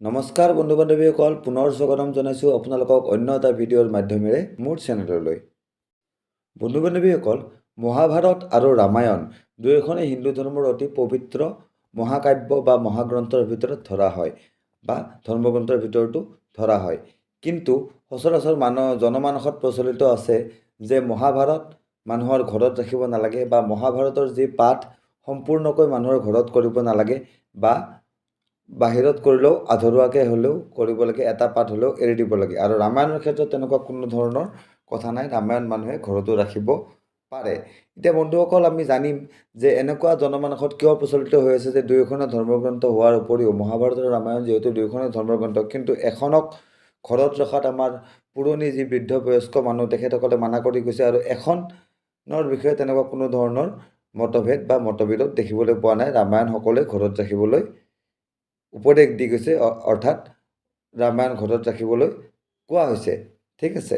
নমস্কাৰ বন্ধু বান্ধৱীসকল, পুনৰ স্বাগতম জনাইছোঁ আপোনালোকক অন্য এটা ভিডিঅ'ৰ মাধ্যমেৰে মোৰ চেনেললৈ। বন্ধু বান্ধৱীসকল, মহাভাৰত আৰু ৰামায়ণ দুয়োখনেই হিন্দু ধৰ্মৰ অতি পবিত্ৰ মহাকাব্য বা মহাগ্ৰন্থৰ ভিতৰত ধৰা হয় বা ধৰ্মগ্ৰন্থৰ ভিতৰতো ধৰা হয়। কিন্তু সচৰাচৰ জনমানসত প্ৰচলিত আছে যে মহাভাৰত মানুহৰ ঘৰত ৰাখিব নালাগে বা মহাভাৰতৰ যি পাঠ সম্পূৰ্ণকৈ মানুহৰ ঘৰত কৰিব নালাগে বা বাহিৰত কৰিলেও আধৰুৱাকৈ হ'লেও কৰিব লাগে, এটা পাঠ হ'লেও এৰি দিব লাগে। আৰু ৰামায়ণৰ ক্ষেত্ৰত তেনেকুৱা কোনো ধৰণৰ কথা নাই, ৰামায়ণ মানুহে ঘৰতো ৰাখিব পাৰে। এতিয়া বন্ধুসকল, আমি জানিম যে এনেকুৱা জনমানসত কিয় প্ৰচলিত হৈ আছে যে দুয়োখনে ধৰ্মগ্ৰন্থ হোৱাৰ উপৰিও মহাভাৰত আৰু ৰামায়ণ যিহেতু দুয়োখনে ধৰ্মগ্ৰন্থ, কিন্তু এখনক ঘৰত ৰখাত আমাৰ পুৰণি যি বৃদ্ধ বয়স্ক মানুহ তেখেতসকলে মানা কৰি গৈছে আৰু এখনৰ বিষয়ে তেনেকুৱা কোনো ধৰণৰ মতভেদ বা মতবিৰোধ দেখিবলৈ পোৱা নাই। ৰামায়ণ সকলোৱে ঘৰত ৰাখিবলৈ উপদেশ দি গৈছে, অৰ্থাৎ ৰামায়ণ ঘৰত ৰাখিবলৈ কোৱা হৈছে। ঠিক আছে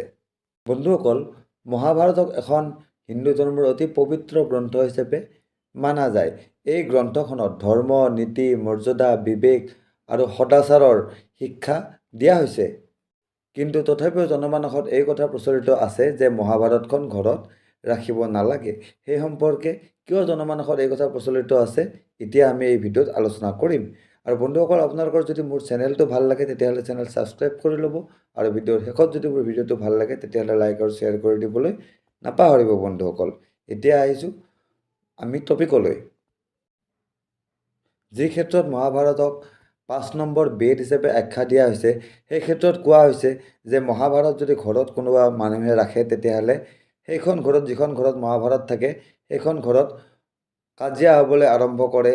বন্ধুসকল, মহাভাৰতক এখন হিন্দু ধৰ্মৰ অতি পবিত্ৰ গ্ৰন্থ হিচাপে মানা যায়। এই গ্ৰন্থখনত ধৰ্ম, নীতি, মৰ্যাদা, বিবেক আৰু সদাচাৰৰ শিক্ষা দিয়া হৈছে। কিন্তু তথাপিও জনমানসত এই কথা প্ৰচলিত আছে যে মহাভাৰতখন ঘৰত ৰাখিব নালাগে। সেই সম্পৰ্কে কিয় জনমানসত এই কথা প্ৰচলিত আছে, এতিয়া আমি এই ভিডিঅ'ত আলোচনা কৰিম। আৰু বন্ধুসকল, আপোনালোকৰ যদি মোৰ চেনেলটো ভাল লাগে তেতিয়াহ'লে চেনেল ছাবস্ক্ৰাইব কৰি ল'ব, আৰু ভিডিঅ'ৰ শেষত যদি মোৰ ভিডিঅ'টো ভাল লাগে তেতিয়াহ'লে লাইক আৰু শ্বেয়াৰ কৰি দিবলৈ নাপাহৰিব বন্ধুসকল। এতিয়া আহিছোঁ আমি টপিকলৈ। যি ক্ষেত্ৰত মহাভাৰতক 5 নম্বৰ বেদ হিচাপে আখ্যা দিয়া হৈছে, সেই ক্ষেত্ৰত কোৱা হৈছে যে মহাভাৰত যদি ঘৰত কোনোবা মানুহে ৰাখে তেতিয়াহ'লে সেইখন ঘৰত, যিখন ঘৰত মহাভাৰত থাকে সেইখন ঘৰত কাজিয়া হ'বলৈ আৰম্ভ কৰে।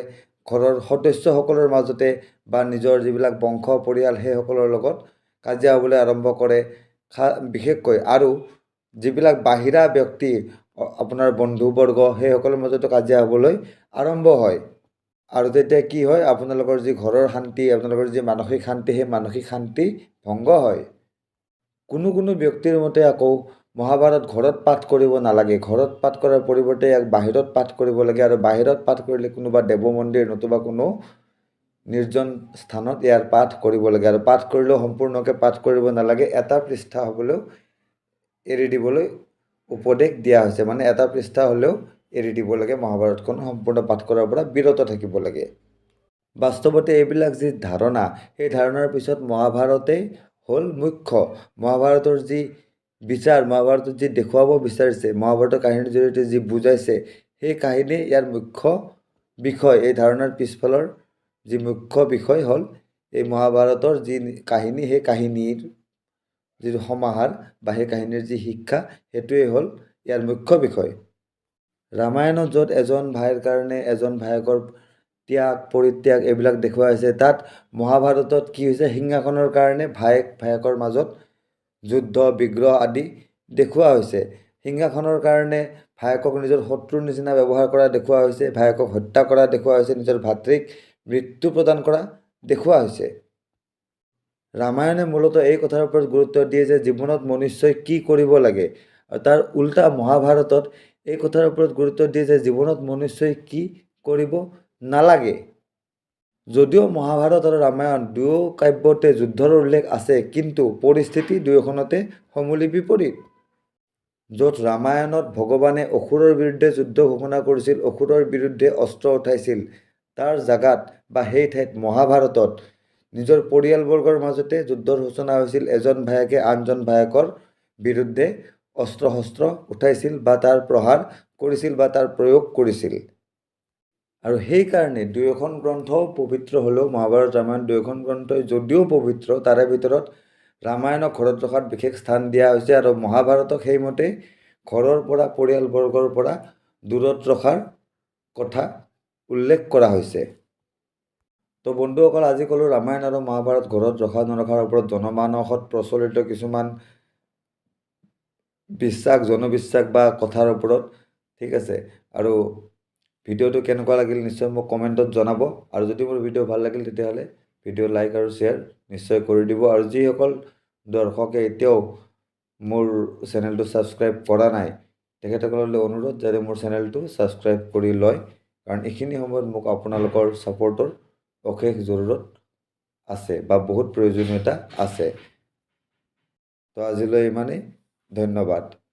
ঘৰৰ সদস্যসকলৰ মাজতে বা নিজৰ যিবিলাক বংশ পৰিয়াল সেইসকলৰ লগত কাজিয়া হ'বলৈ আৰম্ভ কৰে বিশেষকৈ। আৰু যিবিলাক বাহিৰা ব্যক্তি, আপোনাৰ বন্ধুবৰ্গ, সেইসকলৰ মাজতো কাজিয়া হ'বলৈ আৰম্ভ হয়। আৰু তেতিয়া কি হয়, আপোনালোকৰ যি ঘৰৰ শান্তি, আপোনালোকৰ যি মানসিক শান্তি, সেই মানসিক শান্তি ভংগ হয়। কোনো ব্যক্তিৰ মতে আকৌ মহাভাৰত ঘৰত পাঠ কৰিব নালাগে, ঘৰত পাঠ কৰাৰ পৰিৱৰ্তে ইয়াক বাহিৰত পাঠ কৰিব লাগে। আৰু বাহিৰত পাঠ কৰিলে কোনোবা দেৱ মন্দিৰ নতুবা কোনো নিৰ্জন স্থানত ইয়াৰ পাঠ কৰিব লাগে। আৰু পাঠ কৰিলেও সম্পূৰ্ণকৈ পাঠ কৰিব নালাগে, এটা পৃষ্ঠা হ'লেও এৰি দিবলৈ উপদেশ দিয়া হৈছে। মানে এটা পৃষ্ঠা হ'লেও এৰি দিব লাগে, মহাভাৰতখন সম্পূৰ্ণ পাঠ কৰাৰ পৰা বিৰত থাকিব লাগে। বাস্তৱতে এইবিলাক যি ধাৰণা, সেই ধাৰণাৰ পিছত মহাভাৰতেই হ'ল মুখ্য। মহাভাৰতৰ যি বিচাৰ, মহাভাৰতত যি দেখুৱাব বিচাৰিছে, মহাভাৰতৰ কাহিনীৰ জৰিয়তে যি বুজাইছে, সেই কাহিনী ইয়াৰ মুখ্য বিষয়। এই ধাৰণাৰ পিছফালৰ যি মুখ্য বিষয় হ'ল এই মহাভাৰতৰ যি কাহিনী, সেই কাহিনীৰ যিটো সমাহাৰ বা সেই কাহিনীৰ যি শিক্ষা, সেইটোৱেই হ'ল ইয়াৰ মুখ্য বিষয়। ৰামায়ণত য'ত এজন ভাইৰ কাৰণে এজন ভায়েকৰ ত্যাগ পৰিত্যাগ এইবিলাক দেখুওৱা হৈছে, তাত মহাভাৰতত কি হৈছে, সিংহাসনৰ কাৰণে ভায়েকৰ মাজত যুদ্ধ বিগ্ৰহ আদি দেখুওৱা হৈছে। সিংহাসনৰ কাৰণে ভায়েকক নিজৰ শত্ৰুৰ নিচিনা ব্যৱহাৰ কৰা দেখুওৱা হৈছে, ভায়েকক হত্যা কৰা দেখুওৱা হৈছে, নিজৰ ভাতৃক মৃত্যু প্ৰদান কৰা দেখুওৱা হৈছে। ৰামায়ণে মূলতঃ এই কথাৰ ওপৰত গুৰুত্ব দিয়ে যে জীৱনত মনুষ্যই কি কৰিব লাগে, আৰু তাৰ উল্টা মহাভাৰতত এই কথাৰ ওপৰত গুৰুত্ব দিয়ে যে জীৱনত মনুষ্যই কি কৰিব নালাগে। যদিও মহাভাৰত আৰু ৰামায়ণ দুয়ো কাব্যতে যুদ্ধৰ উল্লেখ আছে, কিন্তু পৰিস্থিতি দুয়োখনতে সমূলি বিপৰীত। য'ত ৰামায়ণত ভগৱানে অসুৰৰ বিৰুদ্ধে যুদ্ধ ঘোষণা কৰিছিল, অসুৰৰ বিৰুদ্ধে অস্ত্ৰ উঠাইছিল, তাৰ জাগাত বা সেই ঠাইত মহাভাৰতত নিজৰ পৰিয়ালবৰ্গৰ মাজতে যুদ্ধৰ সূচনা হৈছিল। এজন ভায়েকে আনজন ভায়েকৰ বিৰুদ্ধে অস্ত্ৰ শস্ত্ৰ উঠাইছিল বা তাৰ প্ৰহাৰ কৰিছিল বা তাৰ প্ৰয়োগ কৰিছিল। আৰু সেইকাৰণে দুয়োখন গ্ৰন্থও পবিত্ৰ হ'লেও, মহাভাৰত ৰামায়ণ দুয়োখন গ্ৰন্থই যদিও পবিত্ৰ, তাৰে ভিতৰত ৰামায়ণক ঘৰত ৰখাত বিশেষ স্থান দিয়া হৈছে আৰু মহাভাৰতক সেইমতে ঘৰৰ পৰা, পৰিয়ালবৰ্গৰ পৰা দূৰত ৰখাৰ কথা উল্লেখ কৰা হৈছে। তো বন্ধুসকল, আজি ক'লোঁ ৰামায়ণ আৰু মহাভাৰত ঘৰত ৰখা নৰখাৰ ওপৰত জনমানসত প্ৰচলিত কিছুমান জনবিশ্বাস বা কথাৰ ওপৰত। ঠিক আছে, আৰু ভিডিঅ'টো কেনেকুৱা লাগিল নিশ্চয় মোক কমেণ্টত জনাব। আৰু যদি মোৰ ভিডিঅ' ভাল লাগিল তেতিয়াহ'লে ভিডিঅ' লাইক আৰু শ্বেয়াৰ নিশ্চয় কৰি দিব। আৰু যিসকল দৰ্শকে এতিয়াও মোৰ চেনেলটো ছাবস্ক্ৰাইব কৰা নাই, তেখেতসকললৈ অনুৰোধ যাতে মোৰ চেনেলটো ছাবস্ক্ৰাইব কৰি লয়, কাৰণ এইখিনি সময়ত মোক আপোনালোকৰ ছাপোৰ্টৰ অশেষ জৰুৰত আছে বা বহুত প্ৰয়োজনীয়তা আছে। তো আজিলৈ ইমানেই, ধন্যবাদ।